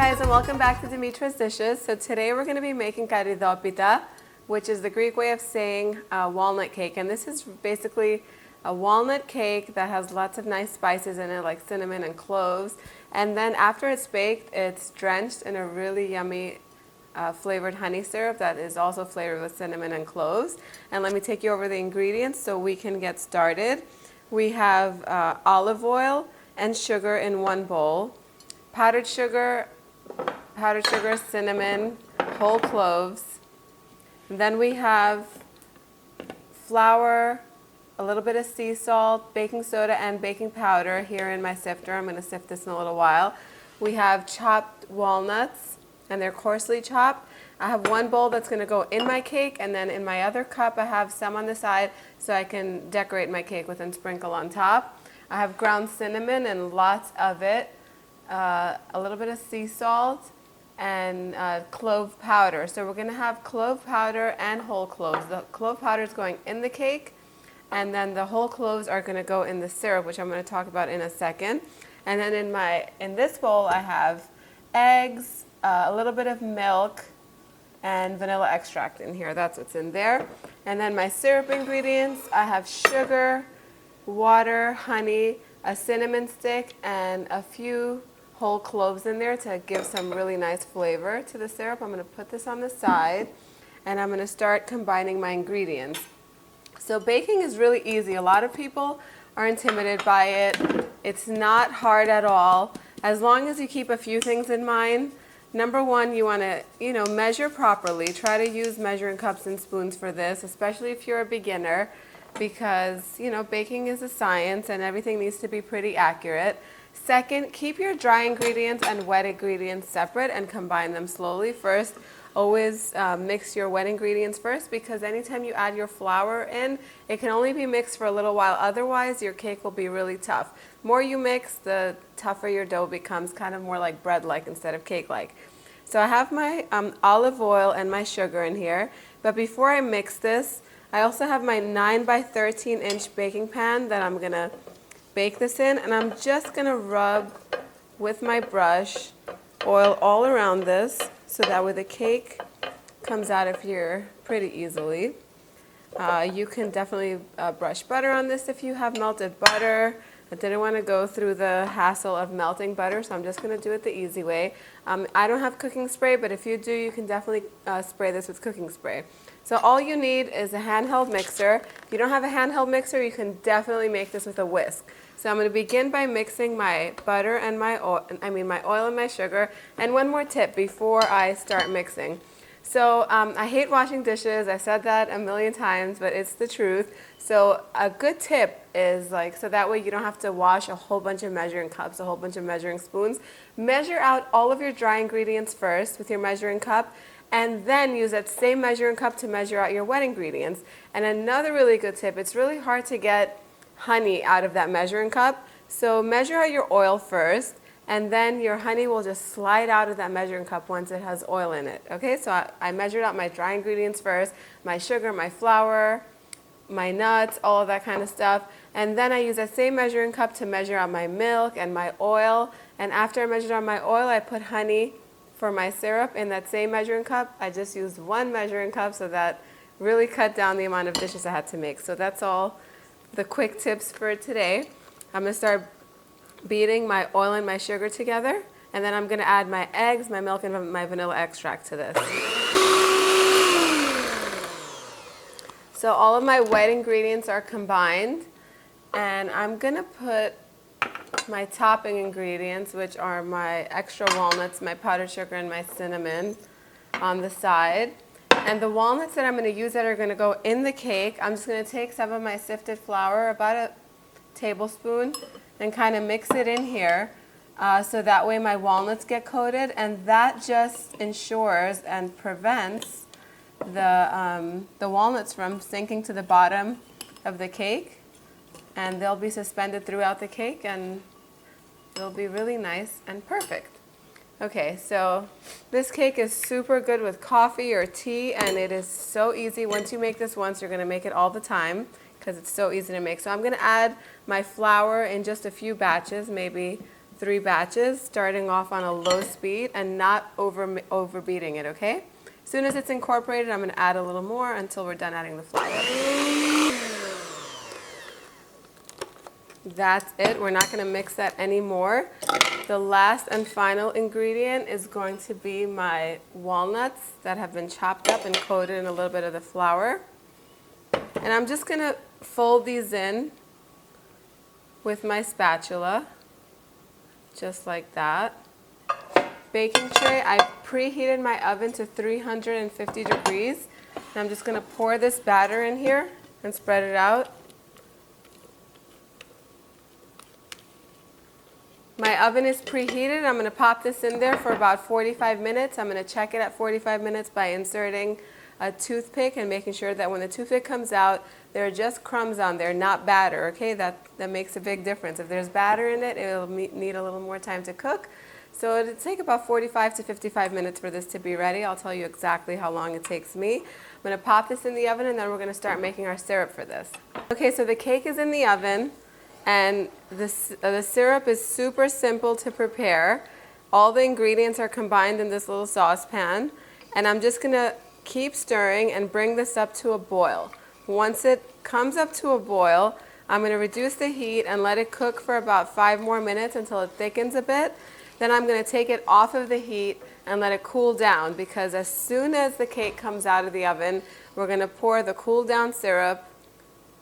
guys, and welcome back to Dimitra's Dishes. So today we're going to be making καρυδόπιτα, which is the Greek way of saying walnut cake. And this is basically a walnut cake that has lots of nice spices in it, like cinnamon and cloves. And then after it's baked, it's drenched in a really yummy flavored honey syrup that is also flavored with cinnamon and cloves. And let me take you over the ingredients so we can get started. We have olive oil and sugar in one bowl, powdered sugar, cinnamon, whole cloves. And then we have flour, a little bit of sea salt, baking soda, and baking powder here in my sifter. I'm going to sift this in a little while. We have chopped walnuts, and they're coarsely chopped. I have one bowl that's going to go in my cake, and then in my other cup I have some on the side so I can decorate my cake with and sprinkle on top. I have ground cinnamon and lots of it, a little bit of sea salt, and clove powder. So we're going to have clove powder and whole cloves. The clove powder is going in the cake, and then the whole cloves are going to go in the syrup, which I'm going to talk about in a second. And then in this bowl I have eggs, a little bit of milk, and vanilla extract in here. That's what's in there. And then my syrup ingredients, I have sugar, water, honey, a cinnamon stick, and a few whole cloves in there to give some really nice flavor to the syrup. I'm going to put this on the side, and I'm going to start combining my ingredients. So baking is really easy. A lot of people are intimidated by it. It's not hard at all, as long as you keep a few things in mind. Number one, you want to, measure properly. Try to use measuring cups and spoons for this, especially if you're a beginner, because, baking is a science and everything needs to be pretty accurate. Second, keep your dry ingredients and wet ingredients separate and combine them slowly. First, always mix your wet ingredients first, because anytime you add your flour in, it can only be mixed for a little while. Otherwise, your cake will be really tough. The more you mix, the tougher your dough becomes, kind of more like bread-like instead of cake-like. So I have my olive oil and my sugar in here. But before I mix this, I also have my 9 by 13 inch baking pan that I'm going to bake this in. And I'm just going to rub with my brush oil all around this, so that way the cake comes out of here pretty easily. You can definitely brush butter on this if you have melted butter. I didn't want to go through the hassle of melting butter, so I'm just going to do it the easy way. I don't have cooking spray, but if you do, you can definitely spray this with cooking spray. So all you need is a handheld mixer. If you don't have a handheld mixer, you can definitely make this with a whisk. So I'm going to begin by mixing my butter and my oil and my sugar. And one more tip before I start mixing. So I hate washing dishes. I've said that a million times, but it's the truth. So a good tip is so that way you don't have to wash a whole bunch of measuring cups, a whole bunch of measuring spoons. Measure out all of your dry ingredients first with your measuring cup, and then use that same measuring cup to measure out your wet ingredients. And another really good tip, it's really hard to get honey out of that measuring cup. So measure out your oil first, and then your honey will just slide out of that measuring cup once it has oil in it. Okay, so I measured out my dry ingredients first, my sugar, my flour, my nuts, all of that kind of stuff. And then I use that same measuring cup to measure out my milk and my oil. And after I measured out my oil, I put honey for my syrup in that same measuring cup. I just used one measuring cup, so that really cut down the amount of dishes I had to make. So that's all the quick tips for today. I'm going to start beating my oil and my sugar together, and then I'm going to add my eggs, my milk, and my vanilla extract to this. So all of my wet ingredients are combined, and I'm going to put my topping ingredients, which are my extra walnuts, my powdered sugar, and my cinnamon, on the side. And the walnuts that I'm going to use that are going to go in the cake, I'm just going to take some of my sifted flour, about a tablespoon, and kind of mix it in here, so that way my walnuts get coated, and that just ensures and prevents the walnuts from sinking to the bottom of the cake, and they'll be suspended throughout the cake, and it'll be really nice and perfect. Okay, so this cake is super good with coffee or tea, and it is so easy. Once you make this once, you're going to make it all the time, because it's so easy to make. So I'm going to add my flour in just a few batches, maybe 3 batches, starting off on a low speed and not overbeating it, okay? As soon as it's incorporated, I'm gonna add a little more until we're done adding the flour. That's it. We're not going to mix that anymore. The last and final ingredient is going to be my walnuts that have been chopped up and coated in a little bit of the flour. And I'm just going to fold these in with my spatula, just like that. Baking tray, I preheated my oven to 350 degrees. And I'm just going to pour this batter in here and spread it out. My oven is preheated. I'm going to pop this in there for about 45 minutes. I'm going to check it at 45 minutes by inserting a toothpick and making sure that when the toothpick comes out, there are just crumbs on there, not batter, okay? That makes a big difference. If there's batter in it, it'll need a little more time to cook. So it'll take about 45 to 55 minutes for this to be ready. I'll tell you exactly how long it takes me. I'm going to pop this in the oven and then we're going to start making our syrup for this. Okay, so the cake is in the oven. And the syrup is super simple to prepare. All the ingredients are combined in this little saucepan. And I'm just going to keep stirring and bring this up to a boil. Once it comes up to a boil, I'm going to reduce the heat and let it cook for about 5 more minutes until it thickens a bit. Then I'm going to take it off of the heat and let it cool down, because as soon as the cake comes out of the oven, we're going to pour the cooled down syrup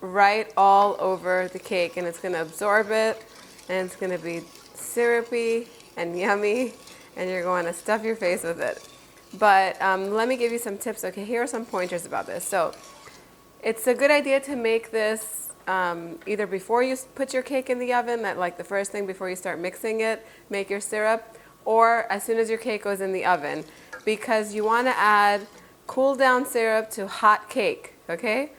right all over the cake, and it's going to absorb it, and it's going to be syrupy and yummy, and you're going to stuff your face with it. But let me give you some tips. Okay, here are some pointers about this. So it's a good idea to make this either before you put your cake in the oven, like the first thing before you start mixing it, make your syrup, or as soon as your cake goes in the oven, because you want to add cool down syrup to hot cake, okay?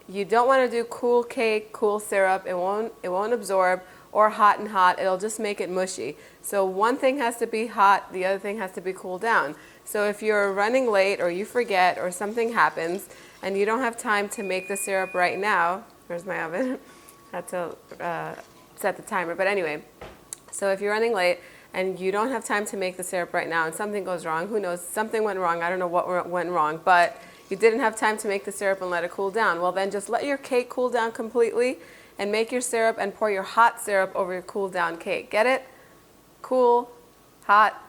You don't want to do cool cake, cool syrup. It won't absorb, or hot and hot. It'll just make it mushy. So one thing has to be hot, the other thing has to be cooled down. So if you're running late or you forget or something happens and you don't have time to make the syrup right now, where's my oven? I had to set the timer. But anyway, so if you're running late and you don't have time to make the syrup right now and something goes wrong, who knows, something went wrong, I don't know what went wrong, but you didn't have time to make the syrup and let it cool down. Well, then just let your cake cool down completely and make your syrup and pour your hot syrup over your cooled down cake. Get it? Cool, hot.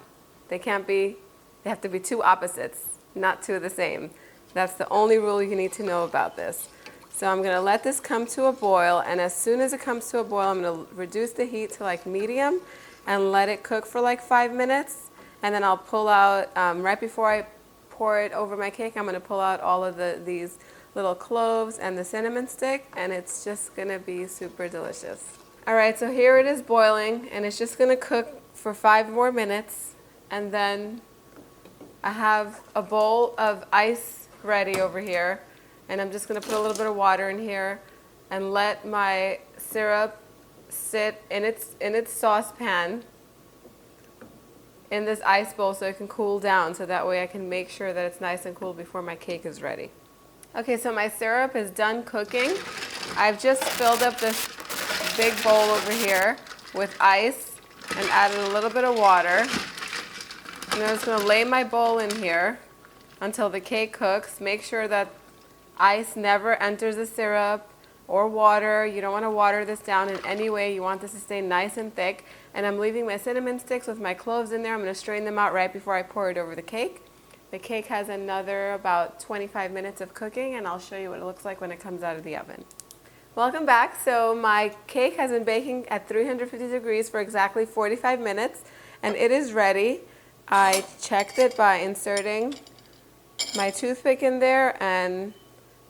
They have to be two opposites, not two of the same. That's the only rule you need to know about this. So I'm going to let this come to a boil, and as soon as it comes to a boil, I'm going to reduce the heat to like medium and let it cook for like 5 minutes, and then I'll pull out, right before I pour it over my cake, I'm going to pull out all of these little cloves and the cinnamon stick, and it's just going to be super delicious. Alright, so here it is boiling, and it's just going to cook for 5 more minutes, and then I have a bowl of ice ready over here, and I'm just going to put a little bit of water in here and let my syrup sit in its saucepan in this ice bowl so it can cool down, so that way I can make sure that it's nice and cool before my cake is ready. Okay, so my syrup is done cooking. I've just filled up this big bowl over here with ice and added a little bit of water. And I'm just going to lay my bowl in here until the cake cooks. Make sure that ice never enters the syrup or water. You don't want to water this down in any way. You want this to stay nice and thick. And I'm leaving my cinnamon sticks with my cloves in there. I'm going to strain them out right before I pour it over the cake. The cake has another about 25 minutes of cooking, and I'll show you what it looks like when it comes out of the oven. Welcome back. So my cake has been baking at 350 degrees for exactly 45 minutes, and it is ready. I checked it by inserting my toothpick in there, and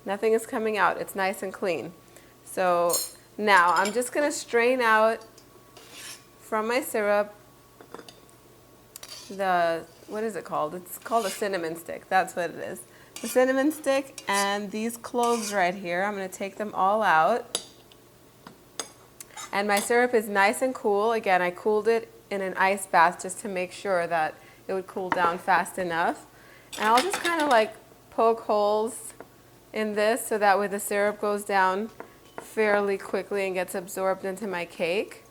nothing is coming out. It's nice and clean. So now I'm just going to strain out from my syrup what is it called? It's called a cinnamon stick. That's what it is. The cinnamon stick and these cloves right here. I'm going to take them all out. And my syrup is nice and cool. Again, I cooled it in an ice bath just to make sure that it would cool down fast enough. And I'll just kind of like poke holes in this so that way the syrup goes down fairly quickly and gets absorbed into my cake.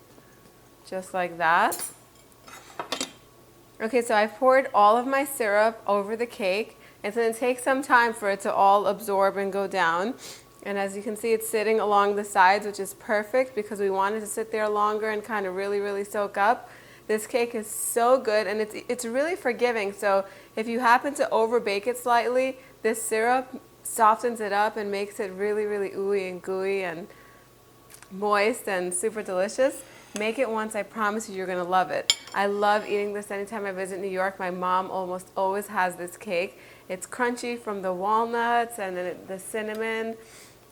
just like that. Okay, so I've poured all of my syrup over the cake. It's going to take some time for it to all absorb and go down. And as you can see, it's sitting along the sides, which is perfect because we want it to sit there longer and kind of really, really soak up. This cake is so good, and it's really forgiving. So if you happen to over bake it slightly, this syrup softens it up and makes it really, really ooey and gooey and moist and super delicious. Make it once, I promise you, you're going to love it. I love eating this anytime I visit New York. My mom almost always has this cake. It's crunchy from the walnuts and the cinnamon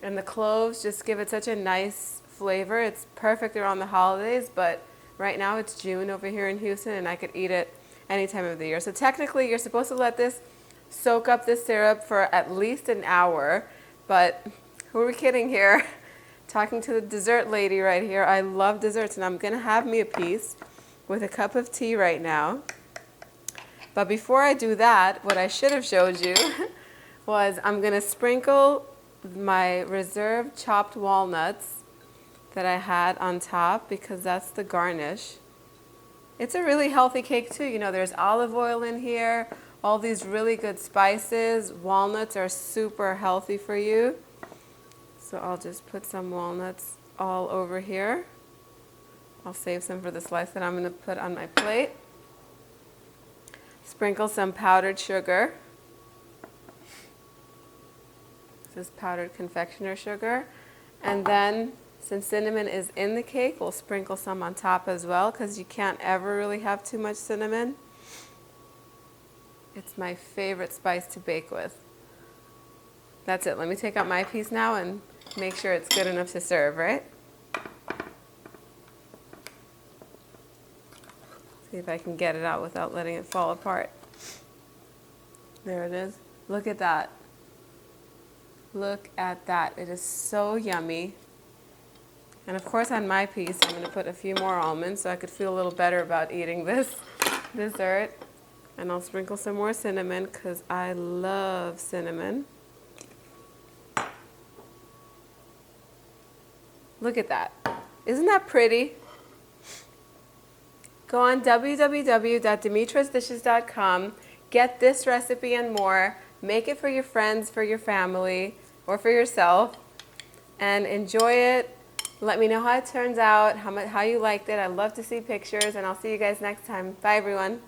and the cloves. Just give it such a nice flavor. It's perfect around the holidays, but right now it's June over here in Houston, and I could eat it any time of the year. So technically, you're supposed to let this soak up the syrup for at least an hour, but who are we kidding here? Talking to the dessert lady right here. I love desserts, and I'm going to have me a piece with a cup of tea right now. But before I do that, what I should have showed you was I'm going to sprinkle my reserved chopped walnuts that I had on top because that's the garnish. It's a really healthy cake too. You know, there's olive oil in here, all these really good spices. Walnuts are super healthy for you. So I'll just put some walnuts all over here. I'll save some for the slice that I'm going to put on my plate. Sprinkle some powdered sugar. This is powdered confectioner sugar. And then, since cinnamon is in the cake, we'll sprinkle some on top as well because you can't ever really have too much cinnamon. It's my favorite spice to bake with. That's it. Let me take out my piece now and make sure it's good enough to serve, right? See if I can get it out without letting it fall apart. There it is. Look at that. Look at that. It is so yummy. And of course on my piece I'm going to put a few more almonds so I could feel a little better about eating this dessert. And I'll sprinkle some more cinnamon because I love cinnamon. Look at that. Isn't that pretty? Go on www.dimitrasdishes.com. Get this recipe and more. Make it for your friends, for your family, or for yourself. And enjoy it. Let me know how it turns out, how you liked it. I'd love to see pictures, and I'll see you guys next time. Bye, everyone.